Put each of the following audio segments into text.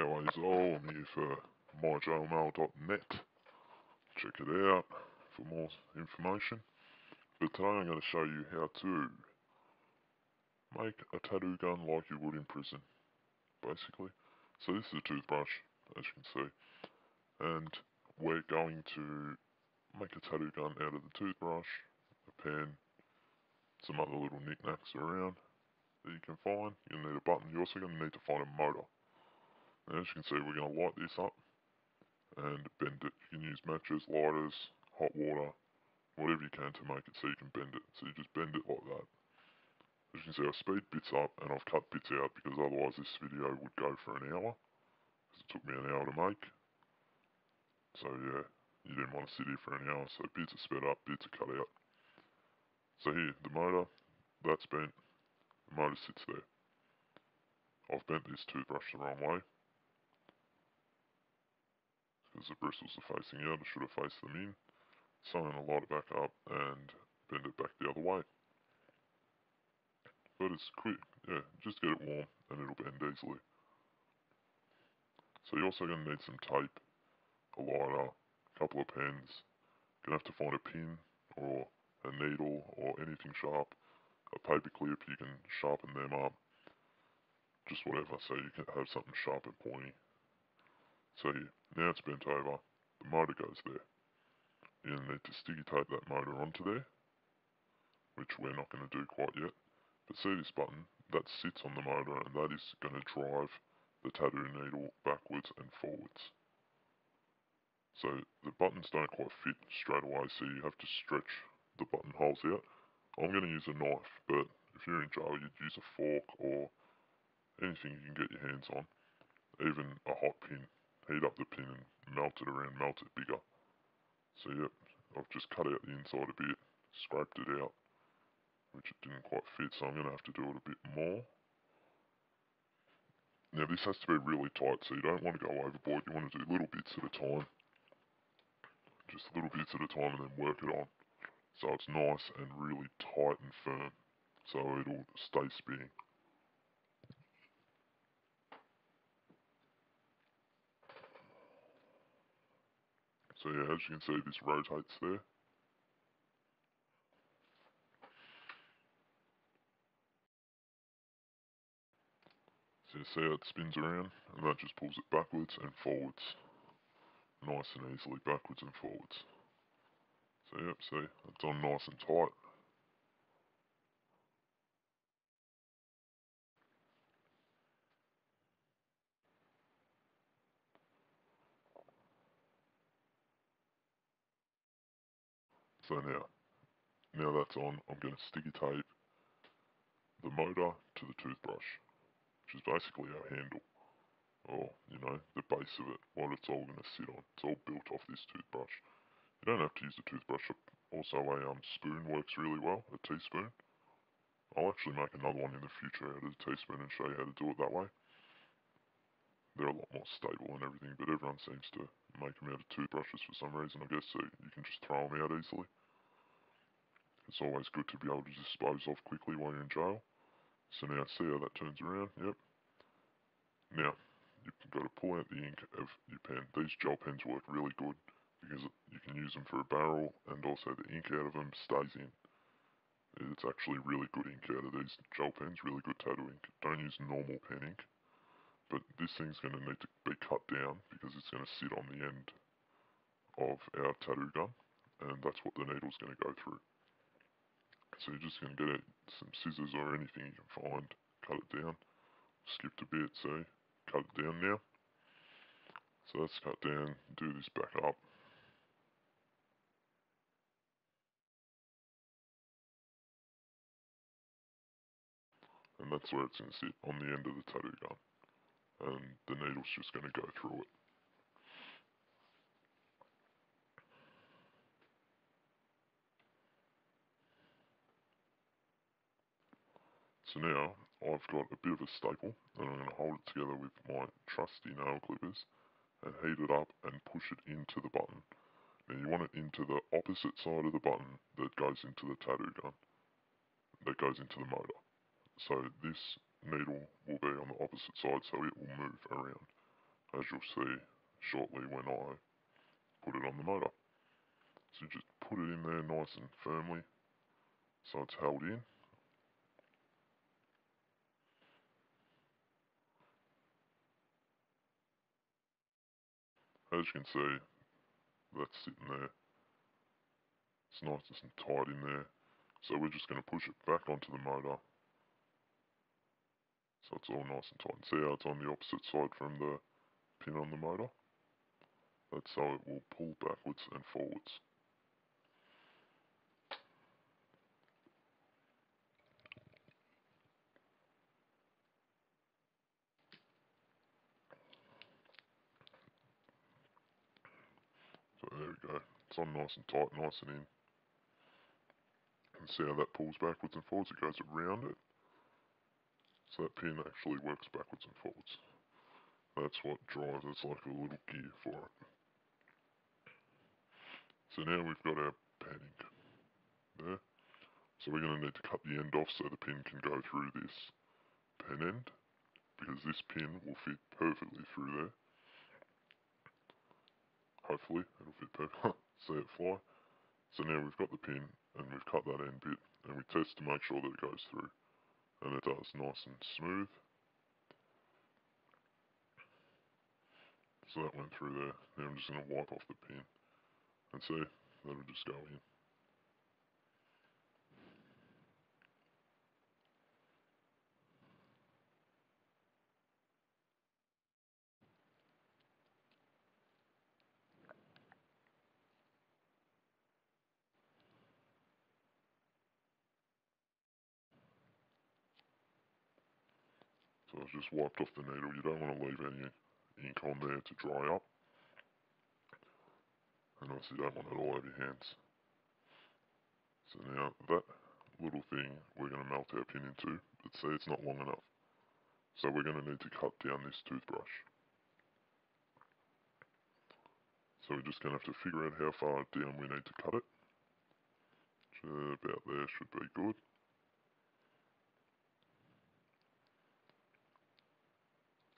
How is all? I'm here for myjellmail.net. Check it out for more information. But today I'm going to show you how to make a tattoo gun like you would in prison, basically. So this is a toothbrush, as you can see, and we're going to make a tattoo gun out of the toothbrush, a pen, some other little knickknacks around that you can find. You're going to need a button. You're also going to need to find a motor. And as you can see, we're going to light this up and bend it. You can use matches, lighters, hot water, whatever you can to make it so you can bend it. So you just bend it like that. As you can see, I've speed bits up and I've cut bits out because otherwise this video would go for an hour. Because it took me an hour to make. So yeah, you didn't want to sit here for an hour. So bits are sped up, bits are cut out. So here, the motor, that's bent. The motor sits there. I've bent this toothbrush the wrong way. Because the bristles are facing out, I should have faced them in. So I'm going to light it back up and bend it back the other way. But it's quick, yeah, just get it warm and it'll bend easily. So you're also going to need some tape, a lighter, a couple of pens. You're going to have to find a pin or a needle or anything sharp. A paper clip, you can sharpen them up. Just whatever, so you can have something sharp and pointy. So now it's bent over, the motor goes there. You're going to need to sticky tape that motor onto there, which we're not going to do quite yet. But see this button? That sits on the motor and that is going to drive the tattoo needle backwards and forwards. So the buttons don't quite fit straight away, so you have to stretch the button holes out. I'm going to use a knife, but if you're in jail, you'd use a fork or anything you can get your hands on. Even a hot pin. Heat up the pin and melt it around, melt it bigger. So yep, I've just cut out the inside a bit, scraped it out, which it didn't quite fit, so I'm going to have to do it a bit more. Now this has to be really tight, so you don't want to go overboard, you want to do little bits at a time. Just little bits at a time and then work it on. So it's nice and really tight and firm, so it'll stay spinning. So yeah, as you can see, this rotates there. So you see how it spins around, and that just pulls it backwards and forwards. Nice and easily backwards and forwards. So yep, see, it's on nice and tight. So now that's on, I'm going to sticky tape the motor to the toothbrush, which is basically our handle, or, you know, the base of it, what it's all going to sit on. It's all built off this toothbrush. You don't have to use the toothbrush. Also, a spoon works really well, a teaspoon. I'll actually make another one in the future out of a teaspoon and show you how to do it that way. They're a lot more stable and everything, but everyone seems to make them out of toothbrushes for some reason, I guess, so you can just throw them out easily. It's always good to be able to dispose of quickly while you're in jail. So now see how that turns around, yep. Now, you've got to pull out the ink of your pen. These gel pens work really good because you can use them for a barrel and also the ink out of them stays in. It's actually really good ink out of these gel pens, really good tattoo ink. Don't use normal pen ink, but this thing's going to need to be cut down because it's going to sit on the end of our tattoo gun, and that's what the needle's going to go through. So you're just going to get out some scissors or anything you can find, cut it down. Skipped a bit, so cut it down now. So that's cut down, do this back up. And that's where it's going to sit, on the end of the tattoo gun. And the needle's just going to go through it. So now, I've got a bit of a staple, and I'm going to hold it together with my trusty nail clippers, and heat it up and push it into the button. Now you want it into the opposite side of the button that goes into the tattoo gun, that goes into the motor. So this needle will be on the opposite side, so it will move around. as you'll see shortly when I put it on the motor. So you just put it in there nice and firmly so it's held in. As you can see, that's sitting there. It's nice and tight in there. So we're just going to push it back onto the motor so it's all nice and tight. See how it's on the opposite side from the pin on the motor? That's how it will pull backwards and forwards. So there we go. It's on nice and tight, nice and in. And see how that pulls backwards and forwards? It goes around it. So that pin actually works backwards and forwards. That's what drives, it's like a little gear for it. So now we've got our panning there. So we're going to need to cut the end off so the pin can go through this pen end, because this pin will fit perfectly through there. Hopefully it'll fit perfectly. See it fly. So now we've got the pin and we've cut that end bit and we test to make sure that it goes through. And it does, nice and smooth. So that went through there. Now I'm just going to wipe off the pin and see, that'll just go in. So I've just wiped off the needle. You don't want to leave any ink on there to dry up. And obviously you don't want it all over your hands. So now that little thing we're going to melt our pin into, but see it's not long enough. So we're going to need to cut down this toothbrush. So we're just going to have to figure out how far down we need to cut it. About there should be good.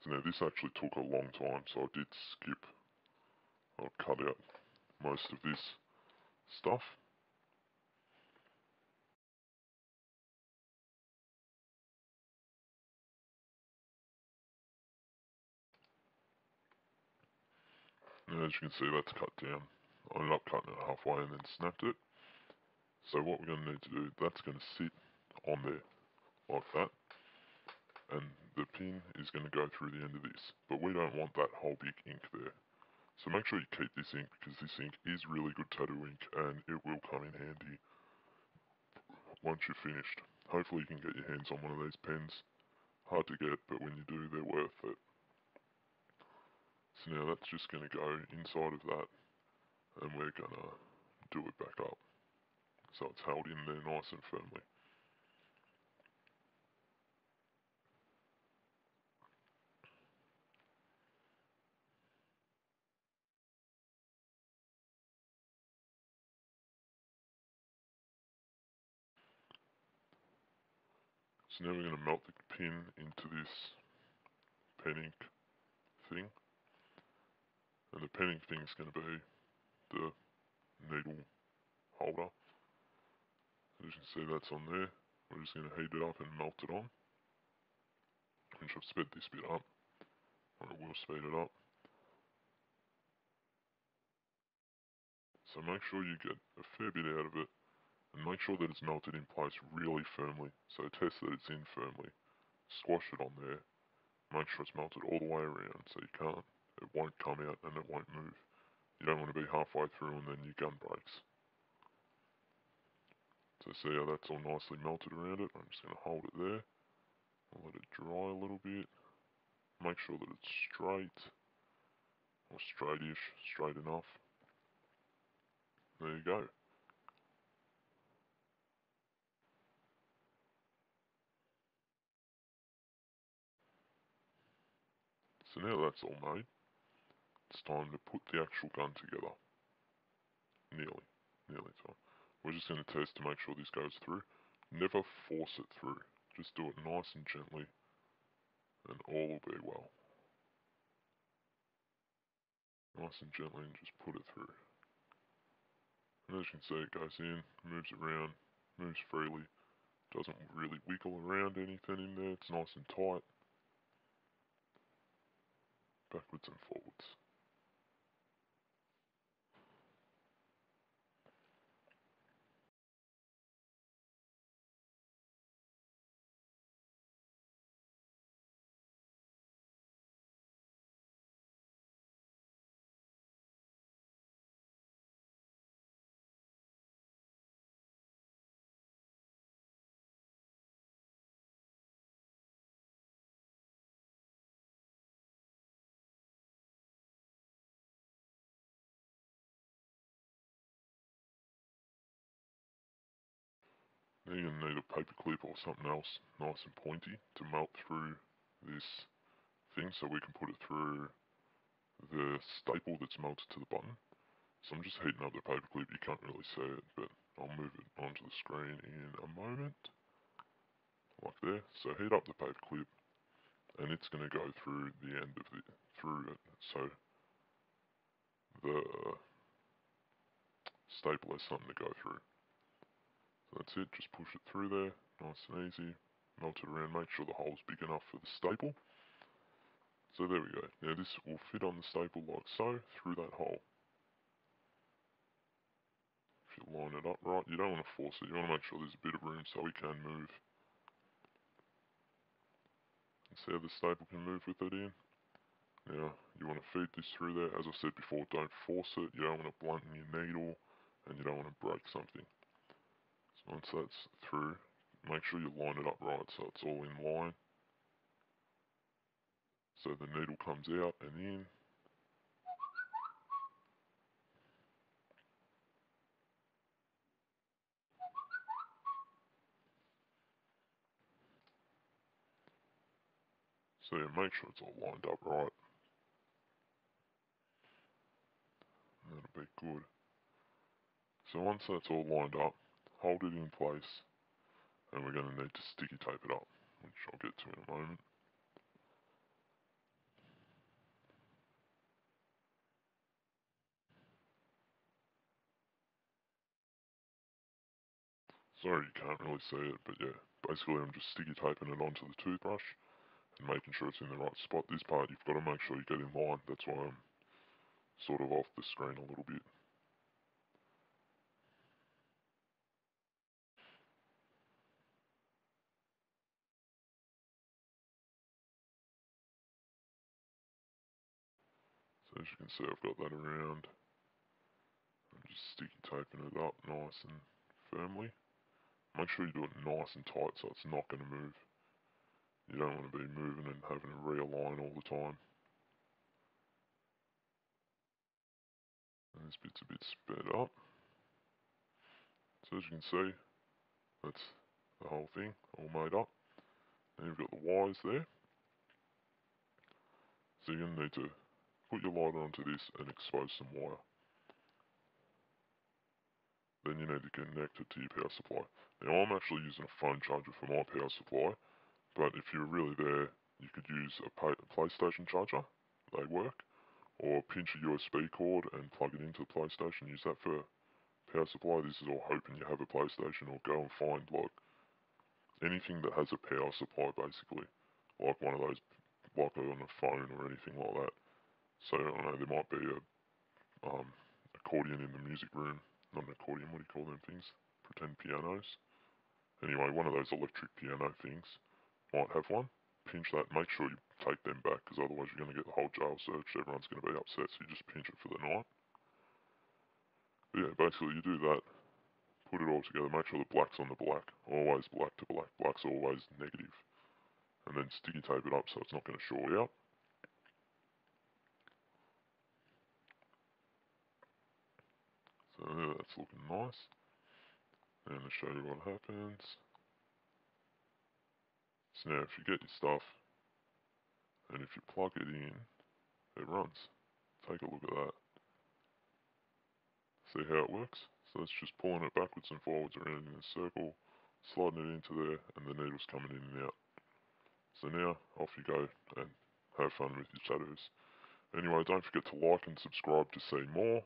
So now this actually took a long time, so I did skip. I'll cut out most of this stuff. And as you can see, that's cut down. I ended up cutting it halfway and then snapped it. So what we're going to need to do, that's going to sit on there like that. And the pin is going to go through the end of this. But we don't want that whole big ink there. So make sure you keep this ink because this ink is really good tattoo ink and it will come in handy once you're finished. Hopefully you can get your hands on one of these pens. Hard to get, but when you do, they're worth it. So now that's just going to go inside of that and we're going to do it back up. So it's held in there nice and firmly. So now we're going to melt the pin into this pen ink thing. And the pen ink thing is going to be the needle holder. As you can see, that's on there. We're just going to heat it up and melt it on. Which I've sped this bit up. And it will speed it up. So make sure you get a fair bit out of it. And make sure that it's melted in place really firmly. So test that it's in firmly. Squash it on there. Make sure it's melted all the way around so you can't. It won't come out and it won't move. You don't want to be halfway through and then your gun breaks. So see how that's all nicely melted around it? I'm just going to hold it there. I'll let it dry a little bit. Make sure that it's straight. Or straightish, straight enough. There you go. So now that's all made, it's time to put the actual gun together. Nearly time. We're just going to test to make sure this goes through. Never force it through. Just do it nice and gently and all will be well. nice and gently, and just put it through. And as you can see, it goes in, moves around, moves freely, doesn't really wiggle around anything in there, it's nice and tight, backwards and forwards. Now you're going to need a paper clip or something else nice and pointy to melt through this thing so we can put it through the staple that's melted to the button. So I'm just heating up the paper clip, you can't really see it, but I'll move it onto the screen in a moment, like there. So heat up the paper clip, and it's going to go through the end of through it, so the staple has something to go through. So that's it, just push it through there, nice and easy, melt it around, make sure the hole's big enough for the staple. So there we go, now this will fit on the staple like so, through that hole. If you line it up right, you don't want to force it, you want to make sure there's a bit of room so we can move. And see how the staple can move with it in? Now, you want to feed this through there. As I said before, don't force it, you don't want to blunten your needle, and you don't want to break something. So once that's through, make sure you line it up right so it's all in line. So the needle comes out and in. So yeah, make sure it's all lined up right. And that'll be good. So once that's all lined up, hold it in place, and we're going to need to sticky tape it up, which I'll get to in a moment. Sorry you can't really see it, but yeah, basically I'm just sticky taping it onto the toothbrush and making sure it's in the right spot. This part you've got to make sure you get in line, that's why I'm sort of off the screen a little bit. So as you can see, I've got that around. I'm just sticky taping it up nice and firmly. Make sure you do it nice and tight so it's not going to move. You don't want to be moving and having to realign all the time. And this bit's a bit sped up. So as you can see, that's the whole thing all made up. And you've got the wires there. So you're going to need to put your lighter onto this and expose some wire. Then you need to connect it to your power supply. Now I'm actually using a phone charger for my power supply, but if you're really there, you could use a PlayStation charger, they work, or pinch a USB cord and plug it into the PlayStation, use that for power supply. This is all hoping you have a PlayStation, or go and find like anything that has a power supply basically, like one of those, like on a phone or anything like that. So I know there might be a accordion in the music room, not an accordion, what do you call them things? Pretend pianos. Anyway, one of those electric piano things might have one. Pinch that, make sure you take them back, because otherwise you're going to get the whole jail searched, everyone's going to be upset, so you just pinch it for the night. But yeah, basically you do that, put it all together, make sure the black's on the black, always black to black, black's always negative. And then sticky tape it up so it's not going to short out. So yeah, that's looking nice. And to show you what happens. So now if you get your stuff, and if you plug it in, it runs. Take a look at that. See how it works? So it's just pulling it backwards and forwards around in a circle, sliding it into there, and the needle's coming in and out. So now, off you go and have fun with your shadows. Anyway, don't forget to like and subscribe to see more.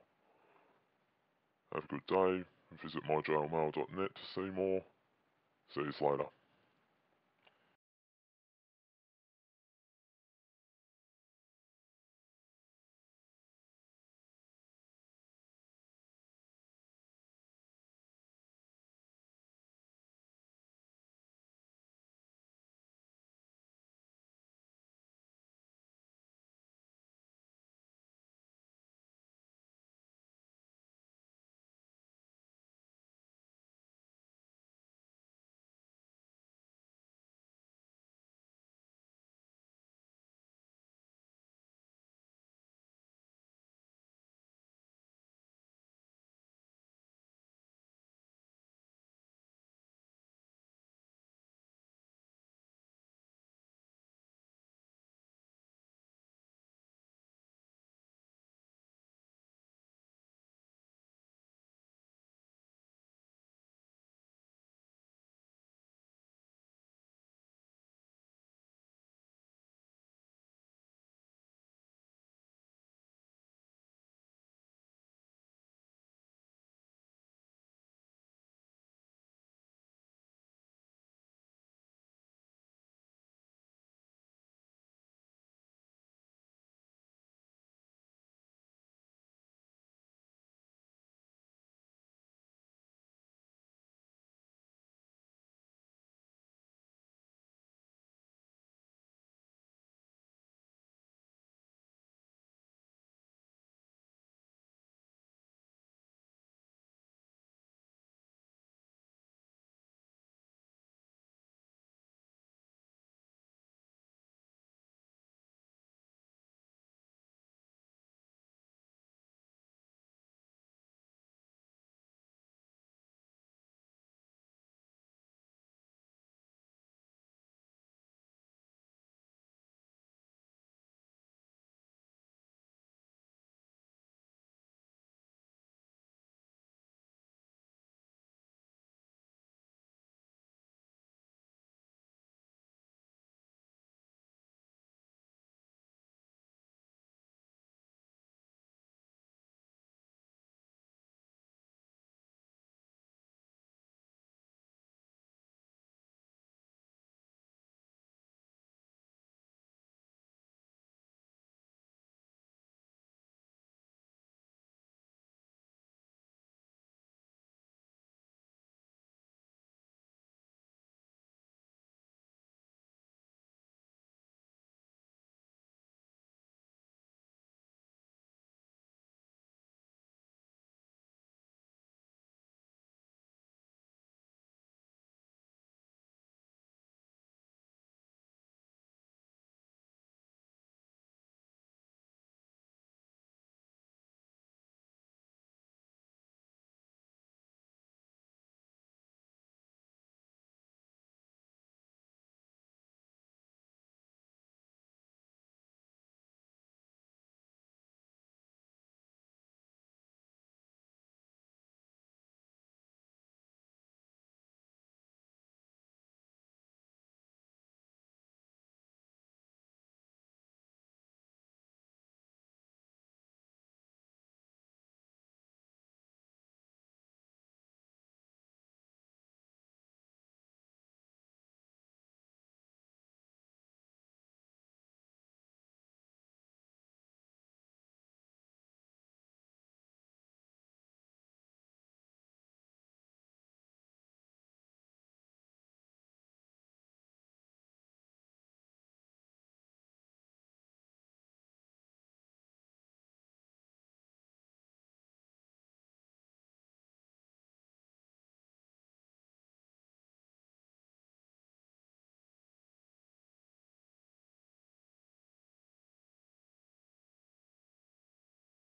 Have a good day. Visit myjailmail.net to see more. See you later.